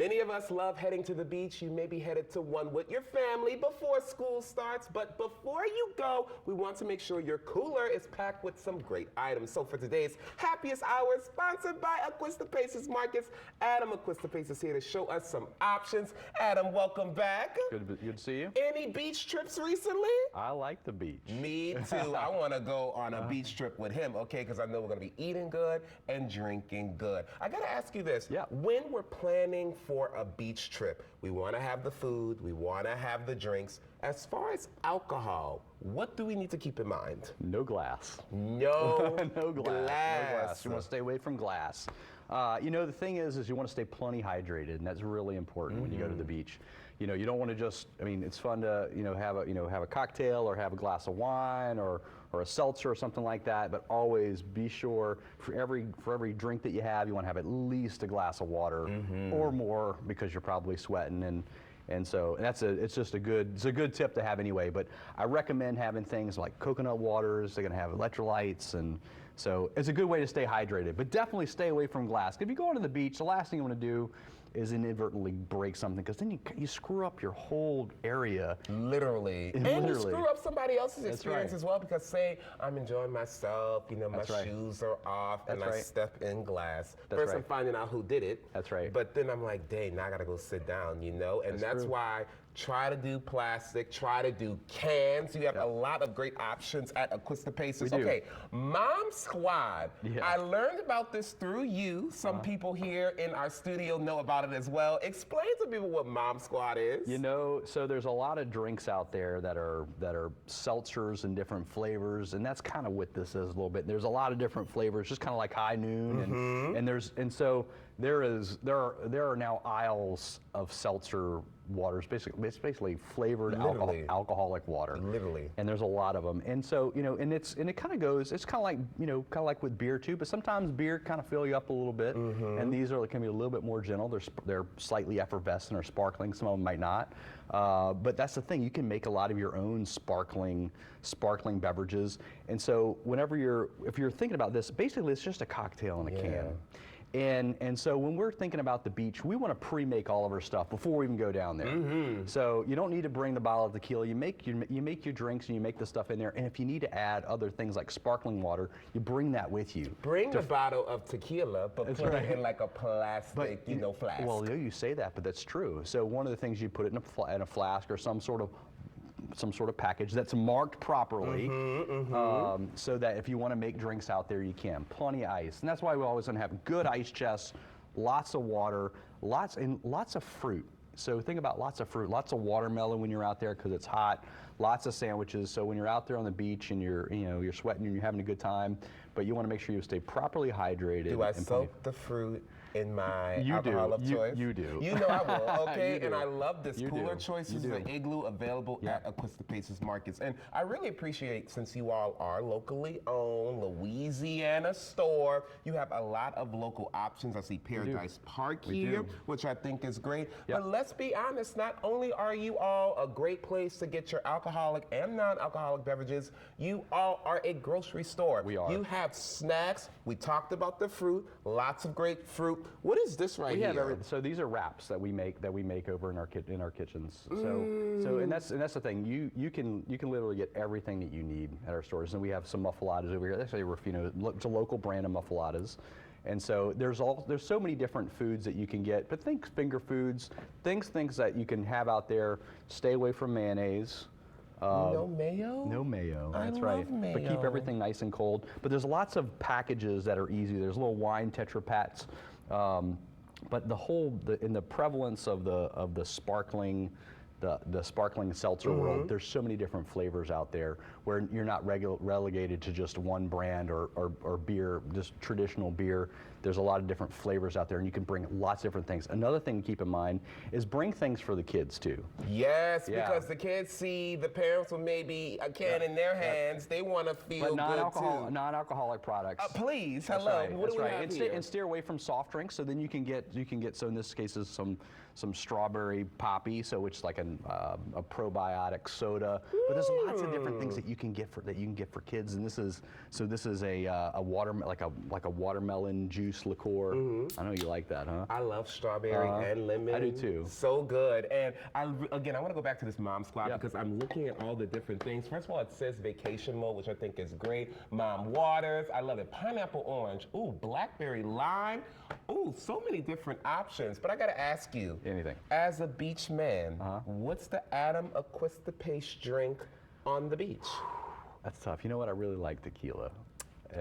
Many of us love heading to the beach. You may be headed to one with your family before school starts, but before you go, we want to make sure your cooler is packed with some great items. So for today's Happiest Hour, sponsored by Paces Markets, Adam Paces is here to show us some options. Adam, welcome back. Good to see you. Any beach trips recently? I like the beach. Me too. I want to go on a beach trip with him, okay, because I know we're going to be eating good and drinking good. I got to ask you this. Yeah. When we're planning for a beach trip, we want to have the food, we want to have the drinks. As far as alcohol, what do we need to keep in mind? No glass. No, No glass. No glass. You want glass. to stay away from glass. The thing is you want to stay plenty hydrated, and that's really important when you go to the beach. You don't want to just, it's fun to, have a cocktail or have a glass of wine or a seltzer or something like that, but always be sure for every drink that you have, you want to have at least a glass of water or more, because you're probably sweating, and so it's a good tip to have anyway. But I recommend having things like coconut waters. They're gonna have electrolytes, and so it's a good way to stay hydrated. But definitely stay away from glass. If you go onto the beach, the last thing you want to do is inadvertently break something, because then you screw up your whole area. Literally. And you screw up somebody else's experience as well, because say I'm enjoying myself, my shoes are off, and I step in glass. First I'm finding out who did it. That's right. But then I'm like, dang, now I gotta go sit down, and that's why try to do plastic, try to do cans. You have a lot of great options at Paces. Okay, Mom Squad. Yeah. I learned about this through you. Some people here in our studio know about it as well. Explain to people what Mom Squad is. So there's a lot of drinks out there that are seltzers and different flavors, and that's kind of what this is a little bit. There's a lot of different flavors, just kind of like High Noon, and so there are now aisles of seltzer waters, it's basically flavored alcoholic water. Literally. And there's a lot of them. And so, and it kind of goes, it's kind of like with beer too, but sometimes beer kind of fill you up a little bit, and these can be a little bit more gentle. They're slightly effervescent or sparkling, some of them might not. But that's the thing, you can make a lot of your own sparkling beverages. And so if you're thinking about this, basically it's just a cocktail in a can. And so when we're thinking about the beach, we want to pre-make all of our stuff before we even go down there. So you don't need to bring the bottle of tequila. You make your drinks and you make the stuff in there. And if you need to add other things like sparkling water, you bring that with you. Bring the bottle of tequila, but put it in like a plastic, flask. Well, you say that, but that's true. So one of the things, you put it in a flask or some sort of package that's marked properly, so that if you want to make drinks out there, you can. Plenty of ice, and that's why we always want to have good ice chests, lots of water, lots of fruit. So think about lots of fruit, lots of watermelon when you're out there because it's hot, lots of sandwiches. So when you're out there on the beach and you're sweating and you're having a good time, but you want to make sure you stay properly hydrated. Do I soak the fruit in my alcohol of choice? You do. You know I will, okay? And I love this cooler choices, the Igloo available at Paces Markets. And I really appreciate, since you all are locally owned, Louisiana store, you have a lot of local options. I see Paradise Park here, which I think is great. But let's be honest, not only are you all a great place to get your alcoholic and non-alcoholic beverages, you all are a grocery store. We are. You have snacks. We talked about the fruit, lots of great fruit. What is this right here? So these are wraps that we make over in our kitchens. So and that's the thing. You can literally get everything that you need at our stores. And we have some muffaladas over here. Actually, it's a local brand of muffaladas. And so there's so many different foods that you can get. But think finger foods, things that you can have out there. Stay away from mayonnaise. No mayo? No mayo. That's love mayo. But keep everything nice and cold. But there's lots of packages that are easy. There's little wine Tetra Paks. But in the prevalence of the sparkling seltzer world, there's so many different flavors out there where you're not relegated to just one brand or beer, just traditional beer. There's a lot of different flavors out there, and you can bring lots of different things. Another thing to keep in mind is bring things for the kids too. Yes, because the kids see the parents with maybe a can in their hands. They want to feel good too. Non-alcoholic products. Please, hello. What do we have here? And steer away from soft drinks. So then you can get. So in this case, is some strawberry poppy. So it's like a and a probiotic soda. But there's lots of different things that you can get for kids. And this is a watermelon juice liqueur. I know you like that, huh? I love strawberry and lemon. I do too. So good. And I want to go back to this Mom Squad because I'm looking at all the different things. First of all, it says vacation mode, which I think is great. Mom waters, I love it. Pineapple orange, ooh, blackberry lime, ooh, so many different options. But I gotta ask you, anything. As a beach man, what's the Adam Aquistapace drink on the beach? That's tough. You know what? I really like tequila.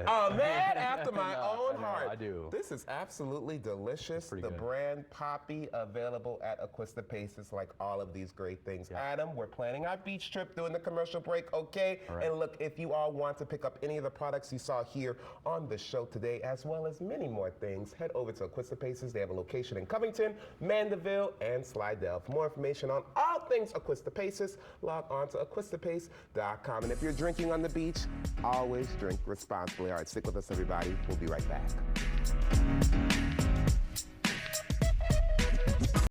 A man after my own heart. I do. This is absolutely delicious. The good. brand Poppy, available at Aquistapaces, like all of these great things. Adam, we're planning our beach trip during the commercial break, okay? Right. And look, if you all want to pick up any of the products you saw here on the show today, as well as many more things, head over to Aquistapaces. They have a location in Covington, Mandeville, and Slidell. For more information on all things Aquistapaces, log on to aquistapace.com. And if you're drinking on the beach, always drink responsibly. All right, stick with us, everybody. We'll be right back.